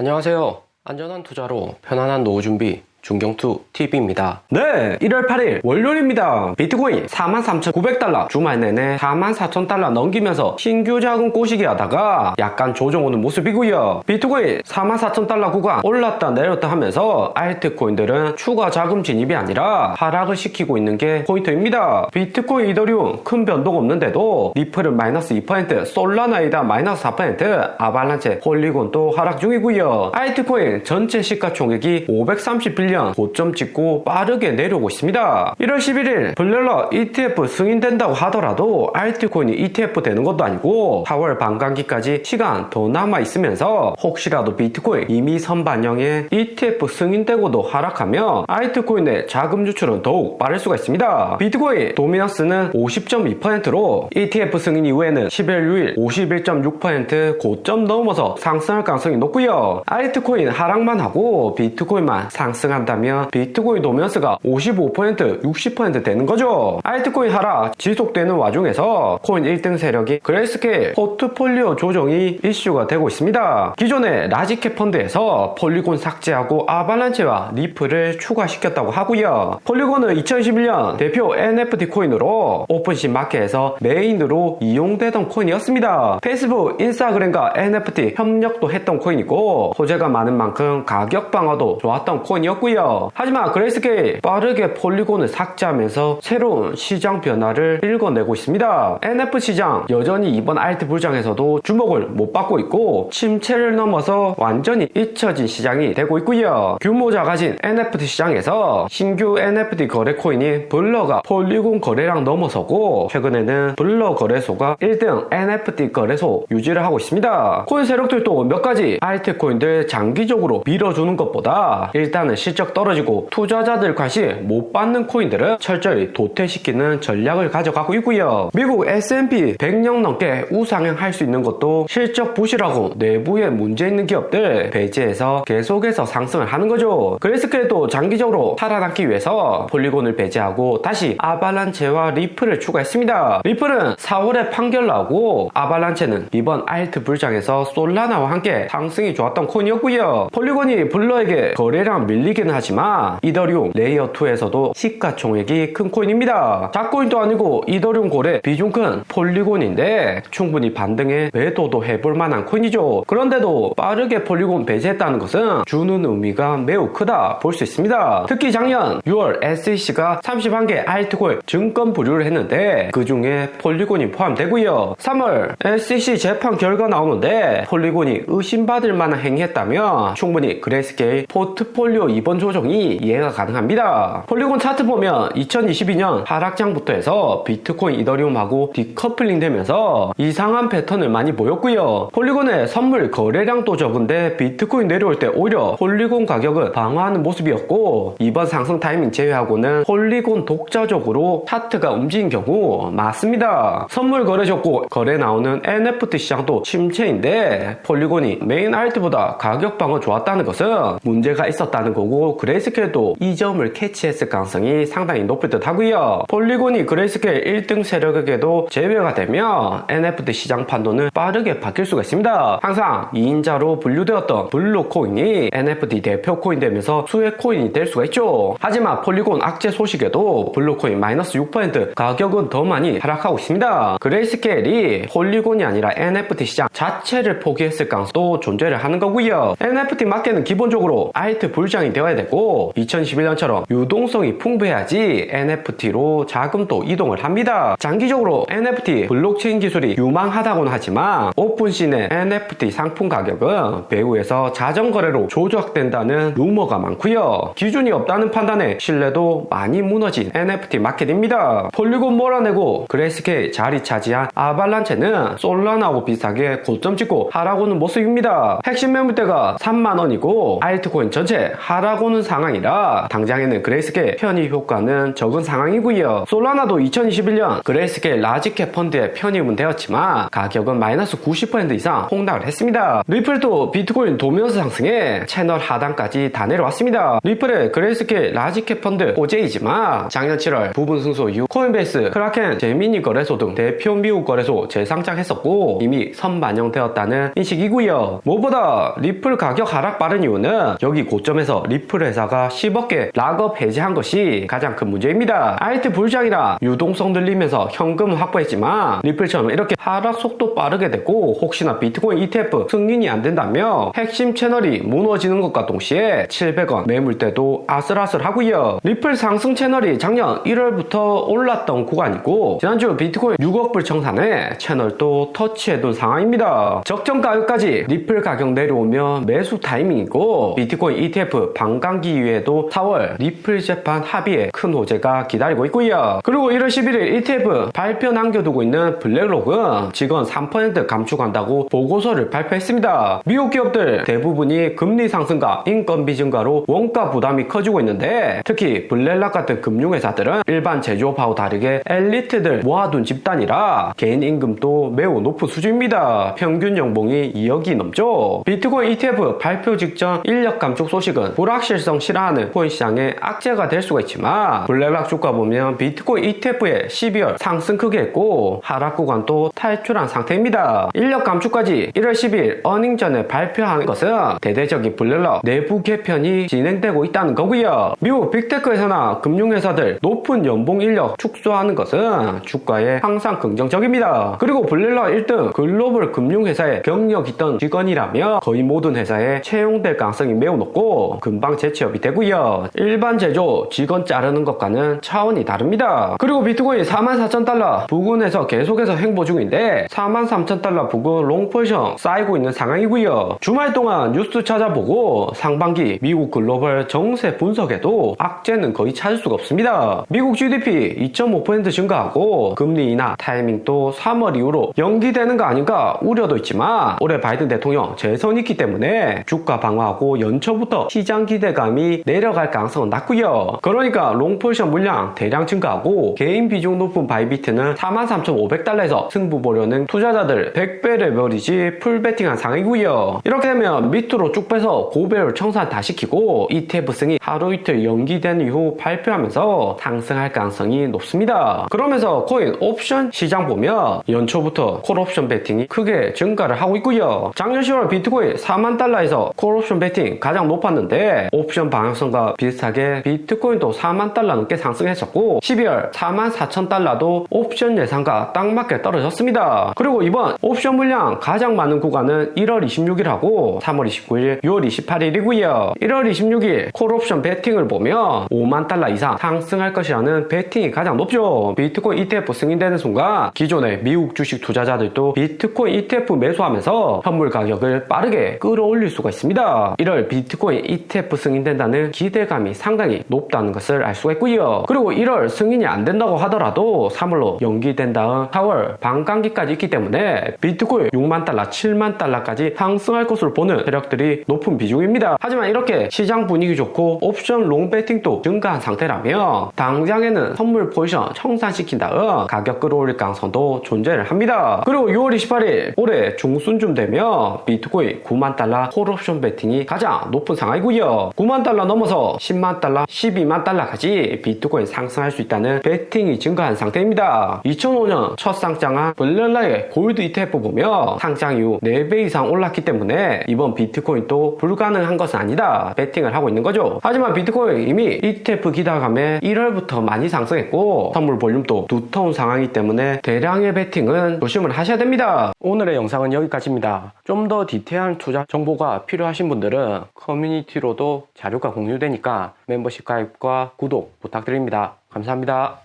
안녕하세요. 안전한 투자로 편안한 노후 준비 중경투TV입니다. 네, 1월 8일 월요일입니다. 비트코인 43,900달러 주말 내내 44,000달러 넘기면서 신규 자금 꼬시기 하다가 약간 조정 오는 모습이고요. 비트코인 44,000달러 구간 올랐다 내렸다 하면서 알트코인들은 추가 자금 진입이 아니라 하락을 시키고 있는 게 포인트입니다. 비트코인, 이더리움 큰 변동 없는데도 리플은 마이너스 2%, 솔라나이다 마이너스 4%, 아발란체, 폴리곤도 하락 중이고요. 알트코인 전체 시가총액이 530빌리언 고점 찍고 빠르게 내려오고 있습니다. 1월 11일 블렐러 ETF 승인된다고 하더라도 알트코인이 ETF 되는 것도 아니고 4월 반감기까지 시간 더 남아 있으면서 혹시라도 비트코인 이미 선반영에 ETF 승인되고도 하락하면 알트코인의 자금 유출은 더욱 빠를 수가 있습니다. 비트코인 도미넌스는 50.2%로 ETF 승인 이후에는 11일 51.6% 고점 넘어서 상승할 가능성이 높고요. 알트코인 하락만 하고 비트코인만 상승한다면 비트코인 도미넌스가 55%, 60% 되는 거죠. 알트코인 하락 지속되는 와중에서 코인 1등 세력이 그레이스케일 포트폴리오 조정이 이슈가 되고 있습니다. 기존의 라지캡 펀드에서 폴리곤 삭제하고 아발란체와 리플을 추가시켰다고 하고요. 폴리곤은 2011년 대표 NFT 코인으로 오픈시 마켓에서 메인으로 이용되던 코인이었습니다. 페이스북, 인스타그램과 NFT 협력도 했던 코인이고 호재가 많은 만큼 가격 방어도 좋았던 코인이었고요. 하지만 그레이스케일 빠르게 폴리곤을 삭제하면서 새로운 시장 변화를 읽어내고 있습니다. NFT 시장 여전히 이번 알트 불장에서도 주목을 못 받고 있고 침체를 넘어서 완전히 잊혀진 시장이 되고 있고요. 규모 작아진 NFT 시장에서 신규 NFT 거래 코인인 블러가 폴리곤 거래량 넘어서고 최근에는 블러 거래소가 1등 NFT 거래소 유지를 하고 있습니다. 코인 세력들도 몇 가지 알트코인들 장기적으로 밀어주는 것보다 일단은 실적 떨어지고 투자자들 관심 못 받는 코인들은 철저히 도태시키는 전략을 가져가고 있고요. 미국 S&P 100년 넘게 우상향할 수 있는 것도 실적 부실하고 내부에 문제 있는 기업들 배제해서 계속해서 상승을 하는 거죠. 그레이스케일도 장기적으로 살아남기 위해서 폴리곤을 배제하고 다시 아발란체와 리플을 추가했습니다. 리플은 4월에 판결 나오고 아발란체는 이번 알트 불장에서 솔라나와 함께 상승이 좋았던 코인이었고요. 폴리곤이 블러에게 거래량 밀리기는 하지만 이더리움 레이어2에서도 시가총액이 큰 코인입니다. 작코인도 아니고 이더리움 거래 비중 큰 폴리곤인데 충분히 반등에 매도도 해볼 만한 코인이죠. 그런데도 빠르게 폴리곤 배제했다는 것은 주는 의미가 매우 크다 볼 수 있습니다. 특히 작년 6월 SEC가 31개 알트코인 증권 보류를 했는데 그 중에 폴리곤이 포함되고요. 3월 SEC 재판 결과 나오는데 폴리곤이 의심받을 만한 행위했다면 충분히 그레이스케일 포트폴리오 이번 조정이 이해가 가능합니다. 폴리곤 차트 보면 2022년 하락장부터 해서 비트코인, 이더리움하고 디커플링 되면서 이상한 패턴을 많이 보였고요. 폴리곤의 선물 거래량도 적은데 비트코인 내려올 때 오히려 폴리곤 가격은 방어하는 모습이었고 이번 상승 타이밍 제외하고는 폴리곤 독자적으로 차트가 움직인 경우 많습니다. 선물 거래 적고 거래 나오는 NFT 시장도 침체인데 폴리곤이 메인 알트보다 가격 방어 좋았다는 것은 문제가 있었다는 거고 그레이스케일도 이 점을 캐치했을 가능성이 상당히 높을 듯 하고요. 폴리곤이 그레이스케일 1등 세력에게도 제외가 되면 NFT 시장 판도는 빠르게 바뀔 수가 있습니다. 항상 2인자로 분류되었던 블루코인이 NFT 대표 코인 되면서 수혜 코인이 될 수가 있죠. 하지만 폴리곤 악재 소식에도 블루코인 마이너스 6% 가격은 더 많이 하락하고 있습니다. 그레이스케일이 폴리곤이 아니라 NFT 시장 자체를 포기했을 가능성도 존재를 하는 거고요. NFT 마켓은 기본적으로 알트 불장이 되어야 되고 2011년처럼 유동성이 풍부해야지 NFT로 자금도 이동을 합니다. 장기적으로 NFT 블록체인 기술이 유망하다고는 하지만 오픈시 내 NFT 상품 가격은 배후에서 자전거래로 조작된다는 루머가 많고요. 기준이 없다는 판단에 신뢰도 많이 무너진 NFT 마켓입니다. 폴리곤 몰아내고 그레이스케일 자리 차지한 아발란체는 솔라나하고 비슷하게 고점 찍고 하락 오는 모습입니다. 핵심 매물대가 3만원이고 알트코인 전체 하락 올라오는 상황이라 당장에는 그레이스케일 편입 효과는 적은 상황이고요. 솔라나도 2021년 그레이스케일 라지캡 펀드에 편입은 되었지만 가격은 마이너스 90% 이상 폭락을 했습니다. 리플도 비트코인 도면서 상승해 채널 하단까지 다 내려왔습니다. 리플의 그레이스케일 라지캡 펀드 호재이지만 작년 7월 부분 승소 이후 코인베이스, 크라켄, 제미니 거래소 등 대표 미국 거래소 재상장했었고 이미 선반영되었다는 인식이고요. 무엇보다 리플 가격 하락 빠른 이유는 여기 고점에서 리플 회사가 10억 개 락업 해제한 것이 가장 큰 문제입니다. IT 불장이라 유동성 늘리면서 현금을 확보했지만 리플처럼 이렇게 하락 속도 빠르게 되고 혹시나 비트코인 ETF 승인이 안 된다며 핵심 채널이 무너지는 것과 동시에 700원 매물대도 아슬아슬하고요. 리플 상승 채널이 작년 1월부터 올랐던 구간이고 지난주 비트코인 6억 불 청산에 채널도 터치해둔 상황입니다. 적정 가격까지 리플 가격 내려오면 매수 타이밍이고 비트코인 ETF 반감기 이후에도 4월 리플 재판 합의에 큰 호재가 기다리고 있고요. 그리고 1월 11일 ETF 발표 남겨두고 있는 블랙록은 직원 3% 감축한다고 보고서를 발표했습니다. 미국 기업들 대부분이 금리 상승과 인건비 증가로 원가 부담이 커지고 있는데 특히 블랙락 같은 금융회사들은 일반 제조업하고 다르게 엘리트들 모아둔 집단이라 개인 임금도 매우 높은 수준입니다. 평균 연봉이 2억이 넘죠. 비트코인 ETF 발표 직전 인력 감축 소식은 불확실성 싫어하는 코인 시장의 악재가 될 수가 있지만 블랙락 주가 보면 비트코인 ETF의 12월 상승 크게 했고 하락 구간도 탈출한 상태입니다. 인력 감축까지 1월 10일 어닝 전에 발표한 것은 대대적인 블랙락 내부 개편이 진행되고 있다는 거고요. 미국 빅테크 회사나 금융회사들 높은 연봉 인력 축소하는 것은 주가에 항상 긍정적입니다. 그리고 블랙락 1등 글로벌 금융회사에 경력 있던 직원이라며 거의 모든 회사에 채용될 가능성이 매우 높고 금방 재취업이 되고요. 일반 제조 직원 자르는 것과는 차원이 다릅니다. 그리고 비트코인 44,000달러 부근에서 계속해서 횡보 중인데 43,000달러 부근 롱포지션 쌓이고 있는 상황이고요. 주말 동안 뉴스 찾아보고 상반기 미국 글로벌 정세 분석에도 악재는 거의 찾을 수가 없습니다. 미국 GDP 2.5% 증가하고 금리 인하 타이밍도 3월 이후로 연기되는 거 아닌가 우려도 있지만 올해 바이든 대통령 재선이 있기 때문에 주가 방어하고 연초부터 시장 기대감이 내려갈 가능성은 낮고요. 그러니까 롱포지션 물량 대량 증가하고 개인 비중 높은 바이비트는 43,500달러에서 승부 보려는 투자자들 100배 레버리지 풀베팅한 상황이고요. 이렇게 되면 밑으로 쭉 빼서 고배율 청산 다 시키고 ETF 승이 하루 이틀 연기된 이후 발표하면서 상승할 가능성이 높습니다. 그러면서 코인 옵션 시장 보면 연초부터 콜옵션 베팅이 크게 증가를 하고 있고요. 작년 10월 비트코인 4만 달러에서 콜옵션 베팅 가장 높았는데 옵션 방향성과 비슷하게 비트코인도 4만 달러 넘게 상승했었고 12월 4만 4천 달러도 옵션 예상과 딱 맞게 떨어졌습니다. 그리고 이번 옵션 물량 가장 많은 구간은 1월 26일하고 3월 29일, 6월 28일이고요. 1월 26일 콜옵션 베팅을 보면 5만 달러 이상 상승할 것이라는 베팅이 가장 높죠. 비트코인 ETF 승인되는 순간 기존의 미국 주식 투자자들도 비트코인 ETF 매수하면서 현물 가격을 빠르게 끌어올릴 수가 있습니다. 1월 비트코인 ETF 승인된다는 기대감이 상당히 높다는 것을 알 수가 있고요. 그리고 1월 승인이 안 된다고 하더라도 3월로 연기된 다음 4월 반감기까지 있기 때문에 비트코인 6만 달러, 7만 달러까지 상승할 것으로 보는 세력들이 높은 비중입니다. 하지만 이렇게 시장 분위기 좋고 옵션 롱 베팅도 증가한 상태라면 당장에는 선물 포지션 청산시킨 다음 가격 끌어올릴 가능성도 존재를 합니다. 그리고 6월 28일 올해 중순쯤 되면 비트코인 9만 달러 콜옵션 베팅이 가장 높은 상황이고요. 9만 달러 넘어서 10만 달러, 12만 달러까지 비트코인 상승할 수 있다는 베팅이 증가한 상태입니다. 2005년 첫 상장한 블랙락의 골드 ETF 보면 상장 이후 4배 이상 올랐기 때문에 이번 비트코인도 불가능한 것은 아니다 베팅을 하고 있는 거죠. 하지만 비트코인 이미 ETF 기대감에 1월부터 많이 상승했고 선물 볼륨도 두터운 상황이기 때문에 대량의 베팅은 조심을 하셔야 됩니다. 오늘의 영상은 여기까지입니다. 좀 더 디테일한 투자 정보가 필요하신 분들은 커뮤니티로도 자료가 공유되니까 멤버십 가입과 구독 부탁드립니다. 감사합니다.